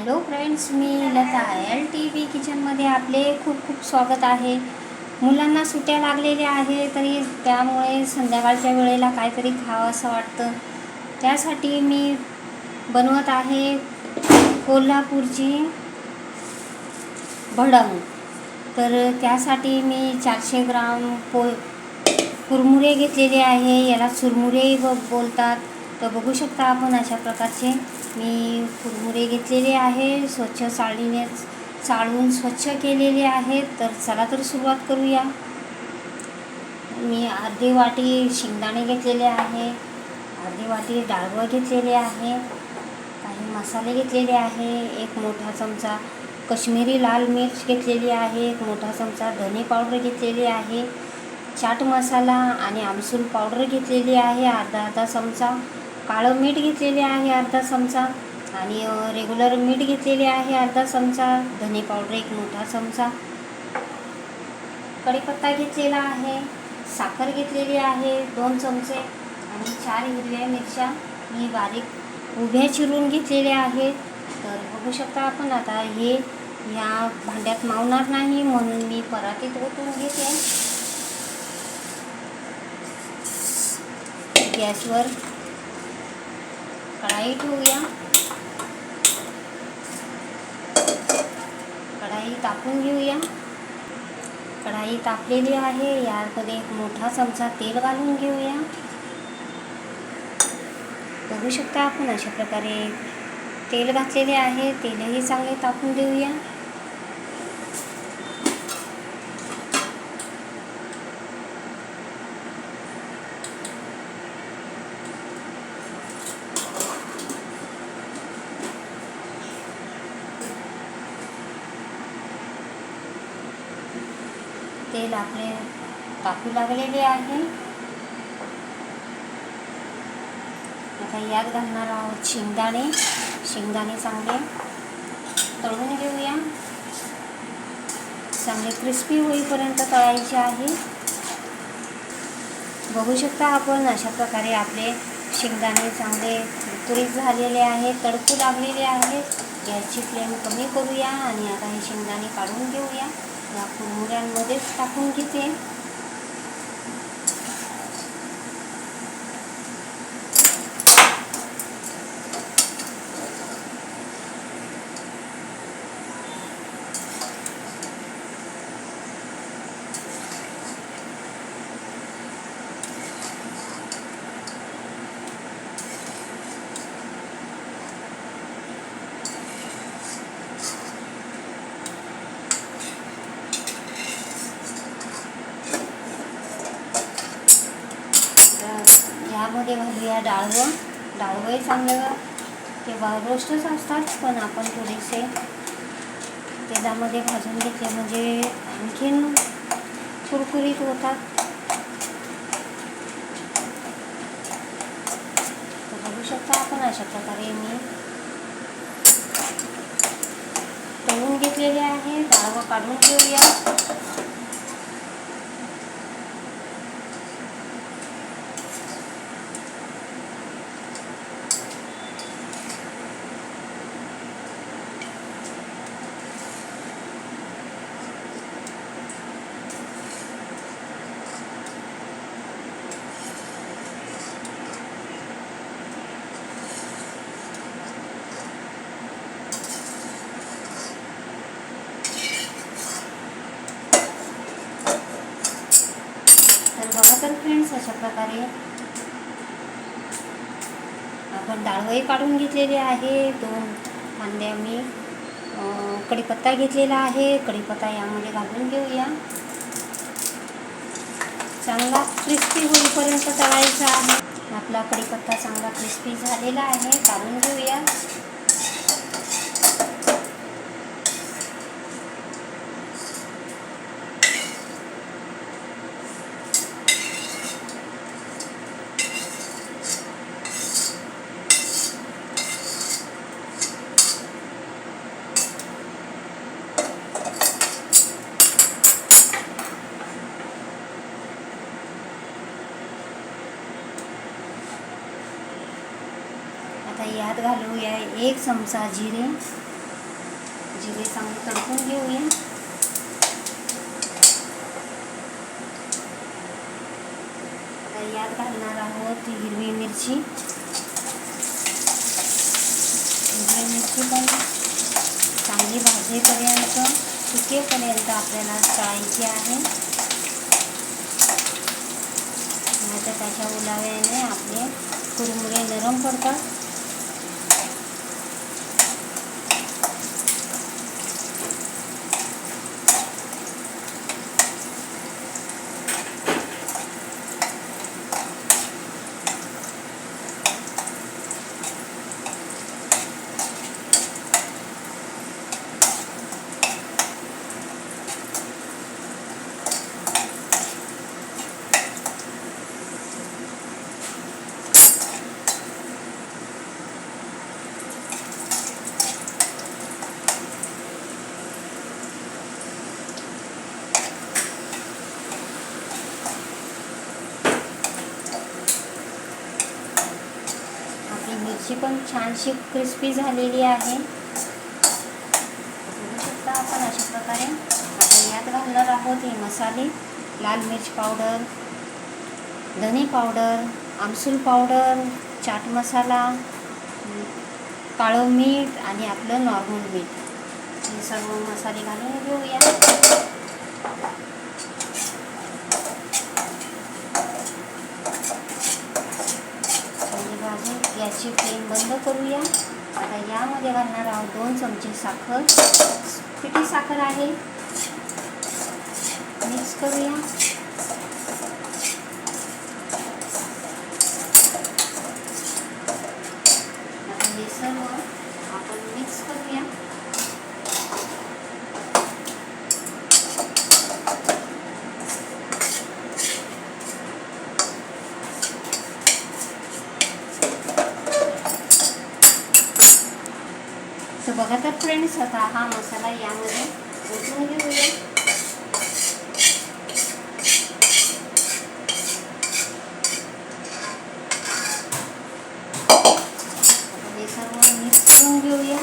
Hello friends, मी Lata LTV किचनमध्ये आपले खूप खूप स्वागत आहे. मुलांना सुट्ट्या लागलेल्या आहे, तरी त्यामुळे संध्याकाळच्या वेळेला काहीतरी खावं असं वाटतं. त्यासाठी मी बनवत आहे कोल्हापूरची भडंग. तर त्यासाठी मी 400 ग्राम कुरमुरे घेतलेले आहे. याला चुरमुरेही बोलतात. तर बघू शकता आपण अशा प्रकारचे मी कुरमुरे घेतलेले आहे. स्वच्छ चाळून स्वच्छ केलेले आहेत. तर चला तर सुरुवात करूया. मी अर्धी वाटी शेंगदाणे घेतलेले आहे, अर्धी वाटी डाळवं घेतलेले आहे, काही मसाले घेतलेले आहे, एक मोठा चमचा कश्मीरी लाल मिर्च घेतलेली आहे, एक मोठा चमचा धने पावडर घेतलेली आहे, चाट मसाला आणि आमसूल पावडर घेतलेली आहे अर्धा चमचा, काळं मीठ घेतलेले आहे अर्धा चमचा आणि रेग्युलर मीठ घेतलेले आहे अर्धा चमचा, धने पावडर एक मोठा चमचा, कढीपत्ता घेतलेला आहे, साखर घेतलेली आहे 2 चमचे आणि 4 हिरव्या मिरच्या मी बारीक उभ्या चिरून घेतलेल्या आहेत. तर बघू शकता आपण. आता हे या भांड्यात मावणार नाही म्हणून मी परातीत ओतून घेते. गॅसवर कढाई ठेवूया. कढाई तापून घेऊया. कढाई तापलेली आहे. यामध्ये एक मोठा चमचा तेल घालून घेऊया. बघू शकता आपण अशा प्रकारे तेल घातलेले आहे. तेलही चांगले तापून देऊया. तेल आपले तापू लागलेले आहे. आता यात घालणार आहोत शेंगदाणे. शेंगदाणे चांगले तळून घेऊया. चांगले क्रिस्पी होईपर्यंत तळायचे आहे. बघू शकता आपण अशा प्रकारे आपले शेंगदाणे चांगले कुरकुरीत झालेले आहेत, तडकू लागलेले आहेत. गॅसची फ्लेम कमी करूया आणि आता हे शेंगदाणे काढून घेऊया. या कुरमुऱ्यांमध्येच टाकून घेते. यामध्ये घालूया डाळवं. डाळवंही चांगलं ते रोस्टच असतात, पण आपण थोडेसे तेलामध्ये भाजून घेतले म्हणजे आणखीन कुरकुरीत होतात. तर बघू शकता आपण अशा प्रकारे मी तळून घेतलेले आहे. डाळवं काढून घेऊया. तर फ्रेंड्स अशा प्रकारे आपण डाळवंही काढून घेतलेले आहे. 2 कांद्या मी कढीपत्ता घेतलेला आहे. कढीपत्ता यामध्ये घालून घेऊया. चांगला क्रिस्पी होईपर्यंत तळायचा आहे. आपला कढीपत्ता चांगला क्रिस्पी झालेला आहे. काढून घेऊया. आता यात घालूया 1 चमचा जिरे, जिरे चांगले तडकून घेऊया. आता यात घालणार आहोत हिरवी मिरची. हिरवी मिरची पण चांगली भाजेपर्यंत, सुकेपर्यंत आपल्याला तळायची आहे. नाहीतर त्याच्या ओलाव्याने आपले कुरमुरे नरम पडतात. मिरची पण छानशी क्रिस्पी झालेली आहे. बघू शकता आपण अशा प्रकारे. आता यात घालणार आहोत हे मसाले. लाल मिर्च पावडर, धने पावडर, आमसूल पावडर, चाट मसाला, काळं मीठ आणि आपलं नॉर्मल मीठ. हे सर्व मसाले घालून घेऊया. गॅसची फ्लेम बंद करूया. आता यामध्ये घालणार आहोत 2 चमचे साखर. पिठी साखर आहे. मिक्स करूया. आता हे सर्व आपण मिक्स करूया. तर बघा तर फ्रेंड्स, आता हा मसाला यामध्ये ओतून घेऊया. हे सर्व मिक्स करून घेऊया.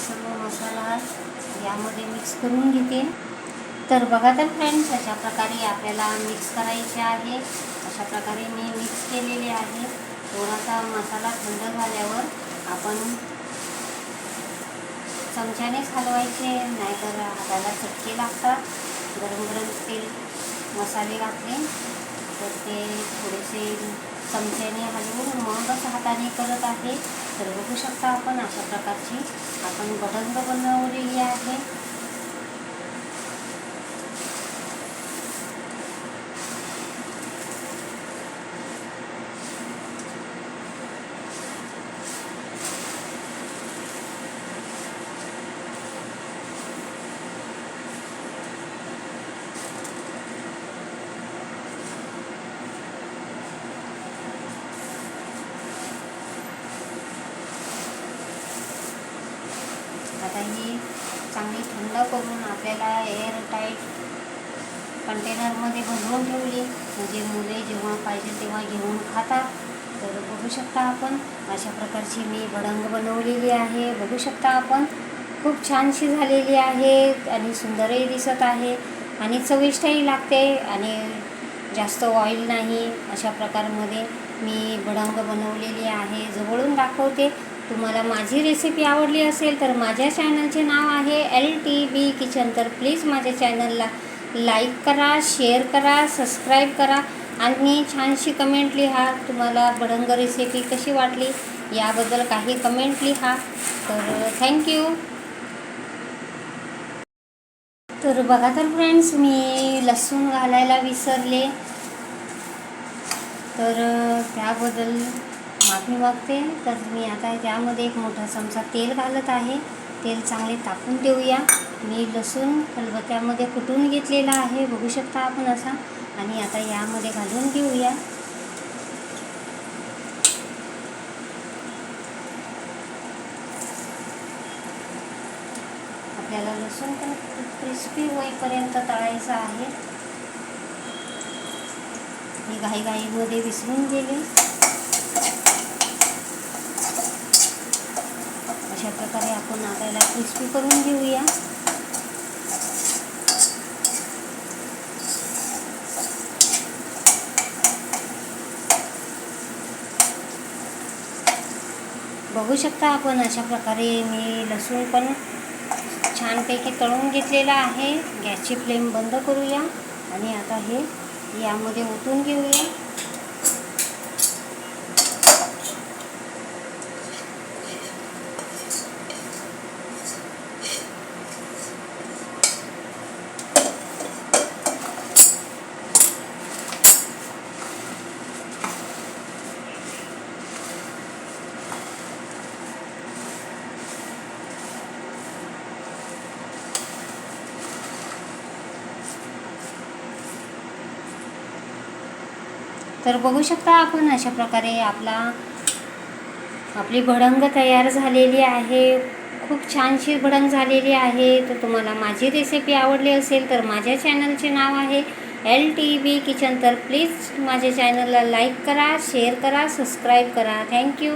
सर्व मसाला यामध्ये मिक्स करून घेते. तर बघा तर फ्रेंड्स, अशा प्रकारे आपल्याला मिक्स करायचे आहे. अशा प्रकारे मी मिक्स केलेले आहे. थोडासा मसाला थंड झाल्यावर आपण चमच्यानेच हलवायचे, नाहीतर हाताला चटके लागतात. गरम गरम तेल मसाले घातले तर ते थोडेसे चमच्याने हलवून मगच हाताने करत आहे. तर बघू शकता आपण अशा प्रकारची आपण भडंग बनवलेली आहे. आता ही चांगली थंड करून आपल्याला एअर टाईट कंटेनरमध्ये बनवून ठेवली, म्हणजे मुले जेव्हा पाहिजे तेव्हा घेऊन खातात. तर बघू शकता आपण अशा प्रकारची मी भडंग बनवलेली आहे. बघू शकता आपण खूप छानशी झालेली आहे आणि सुंदरही दिसत आहे आणि चविष्टही लागते आणि जास्त ऑइल नाही. अशा प्रकारमध्ये मी भडंग बनवलेली आहे. जवळून दाखवते. तुम्हाला माझी रेसिपी आवडली असेल तर माझ्या चॅनलचे नाव आहे LTB किचन. तर प्लीज माझ्या चॅनलला लाईक करा, शेअर करा, सबस्क्राईब करा आणि छानशी कमेंट लिहा. तुम्हाला भडंग रेसिपी कशी वाटली याबद्दल काही कमेंट लिहा. तर थँक्यू. तर बघा तर फ्रेंड्स, मी लसूण घालायला विसरले, तर त्याबद्दल माफी मागते. तर मी आता त्यामध्ये 1 मोठा चमचा तेल घालत आहे. तेल चांगले तापून देऊया. मी लसूण खलबत्त्यामध्ये कुटून घेतलेला आहे, बघू शकता आपण असा. आणि आता यामध्ये घालून घेऊया. लसूण पण क्रिस्पी होईपर्यंत तळायचा आहे. मी घाईघाईमध्ये विसरून गेले. अशा प्रकारे आपण आता याला क्रिस्पी करून घेऊया. बघू शकता आपण अशा प्रकारे मी लसूण पण छानपैकी तळून घेतलेला आहे. गॅसची फ्लेम बंद करूया आणि आता हे यामध्ये ओतून घेऊया. तर बघू शकता आपण अशा प्रकारे आपली भडंग तयार झालेली आहे. खूप छानशी भडंग झालेली आहे. तर तुम्हाला माझी रेसिपी आवडली असेल तर माझ्या चॅनलचे नाव आहे LTV किचन. तर प्लीज माझ्या चॅनलला लाईक करा, शेअर करा, सबस्क्राईब करा. थँक्यू.